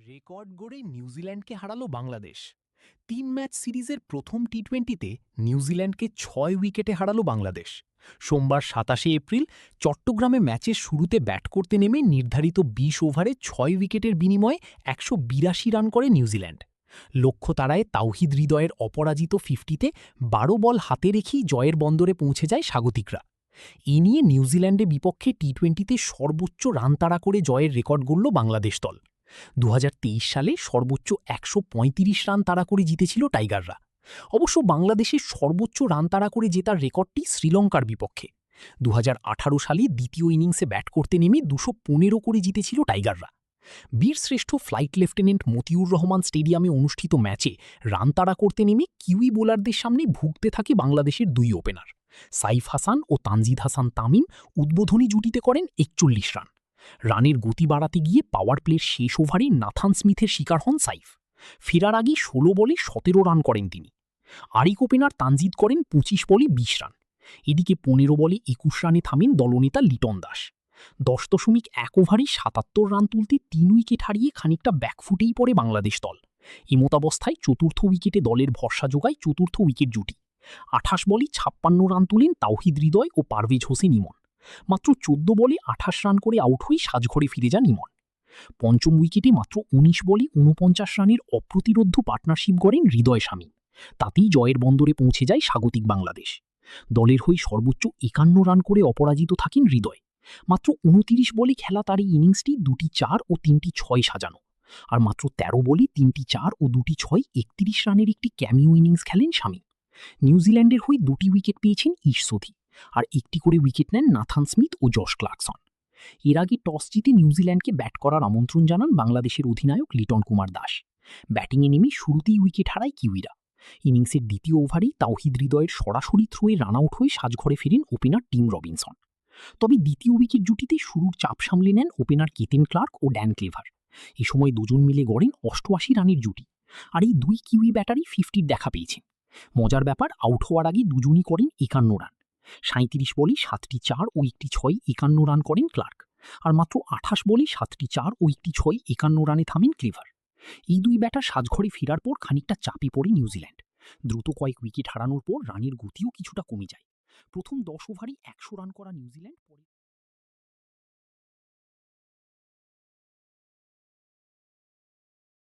Record গড়ে নিউজিল্যান্ডকে হারালো বাংলাদেশ। ৩ ম্যাচ সিরিজের প্রথম টি-20তে নিউজিল্যান্ডকে ৬ উইকেটে হারালো বাংলাদেশ। সোমবার ২৭শে এপ্রিল চট্টগ্রামে ম্যাচের শুরুতে ব্যাট করতে নেমে নির্ধারিত ২০ ওভারে ৬ উইকেটের বিনিময়ে ১৮২ রান করে নিউজিল্যান্ড। লক্ষ্য তাড়ায় তাওহিদ হৃদয়ের অপরাজিত ৫০তে ১২ বল হাতে রেখেই জয়ের বন্দরে পৌঁছে যায় স্বাগতিকরা। এ নিয়ে নিউজিল্যান্ডে বিপক্ষে টি-20তে সর্বোচ্চ রান তাড়া করে জয়ের রেকর্ড গড়ল বাংলাদেশ দল। ২০২৩ সালে সর্বোচ্চ ১৩৫ রান তাড়া করে জিতেছিল টাইগাররা। অবশ্য বাংলাদেশের সর্বোচ্চ রান তাড়া করে জেতার রেকর্ডটি শ্রীলঙ্কার বিপক্ষে। ২০১৮ সালে দ্বিতীয় ইনিংসে ব্যাট করতে নেমে ২১৫ করে জিতেছিল টাইগাররা। বীরশ্রেষ্ঠ ফ্লাইট লেফটেন্যান্ট মতিউর রহমান স্টেডিয়ামে অনুষ্ঠিত ম্যাচে রান তাড়া করতে নেমে কিউই বোলারদের সামনে ভুগতে থাকে বাংলাদেশের দুই ওপেনার। সাইফ হাসান ও তানজিদ হাসান তামিম উদ্বোধনী জুটিতে করেন ৪১ রান। রানের গতি বাড়াতে গিয়ে পাওয়ার প্লের শেষ ওভারে নাথান স্মিথের শিকার হন সাইফ। ফেরার আগে ১৬ বলে ১৭ রান করেন তিনি। আরেক ওপেনার তানজিদ করেন ২৫ বলে ২০ রান। এদিকে ১৫ বলে ২১ রানে থামেন দলনেতা লিটন দাস। ১০.১ ওভারে ৭৭ রান তুলতে ৩ উইকেট হারিয়ে খানিকটা ব্যাকফুটেই পড়ে বাংলাদেশ দল। এমতাবস্থায় চতুর্থ উইকেটে দলের ভরসা যোগায় চতুর্থ উইকেট জুটি। ২৮ বলে ৫৬ রান তুলেন তাওহিদ হৃদয় ও পারভেজ হোসেন ইমন। মাত্র ১৪ বলে ২৮ রান করে আউট হয়ে সাজঘরে ফিরে যান ইমন। পঞ্চম উইকেটে মাত্র ১৯ বলে ৪৯ রানের অপ্রতিরোধ্য পার্টনারশিপ গড়েন হৃদয় শামীম। তাতেই জয়ের বন্দরে পৌঁছে যায় স্বাগতিক বাংলাদেশ। দলের হয়ে সর্বোচ্চ ৫১ রান করে অপরাজিত থাকেন হৃদয়। মাত্র ২৯ বলে খেলা তার এই ইনিংসটি ২টি ৪ ও ৩টি ৬ সাজানো। আর মাত্র ১৩ বলে ৩টি ৪ ও ২টি ৬ ৩১ রানের একটি ক্যামিও ইনিংস খেলেন শামীম। নিউজিল্যান্ডের হয়ে ২টি উইকেট পেয়েছেন ঈশ্বরদী, আর একটি করে উইকেট নেন নাথান স্মিথ ও জশ ক্লার্কসন। এর আগে টস জিতে নিউজিল্যান্ডকে ব্যাট করার আমন্ত্রণ জানান বাংলাদেশের অধিনায়ক লিটন কুমার দাস। ব্যাটিংয়ে নেমে শুরুতেই উইকেট হারায় কিউইরা। ইনিংসের দ্বিতীয় ওভারেই তাওহিদ হৃদয়ের সরাসরি থ্রোয়ে রান আউট হয়ে সাজঘরে ফেরেন ওপেনার টিম রবিনসন। তবে দ্বিতীয় উইকেট জুটিতে শুরুর চাপ সামলে নেন ওপেনার কেতেন ক্লার্ক ও ড্যান ক্লেভার। এ সময় দুজন মিলে গড়েন ৮৮ রানের জুটি। আর এই দুই কিউই ব্যাটারি ৫০-র দেখা পেয়েছেন। মজার ব্যাপার, আউট হওয়ার আগে দুজনই করেন ৫১ রান। ৩৭ বলে ৭টি ৪ ও একটি ৬ ৫১ রান করেন ক্লার্ক। আর মাত্র ২৮ বলে ৭টি ৪ ও একটি ৬ ৫১ রানে থামেন ক্লেভার। এই দুই ব্যাটার সাজঘরে ফেরার পর খানিকটা চাপে পড়ে নিউজিল্যান্ড। দ্রুত কয়েক উইকেট হারানোর পর রানের গতিও কিছুটা কমে যায়। প্রথম ১০ ওভারই ১০০ রান করা নিউজিল্যান্ড পরে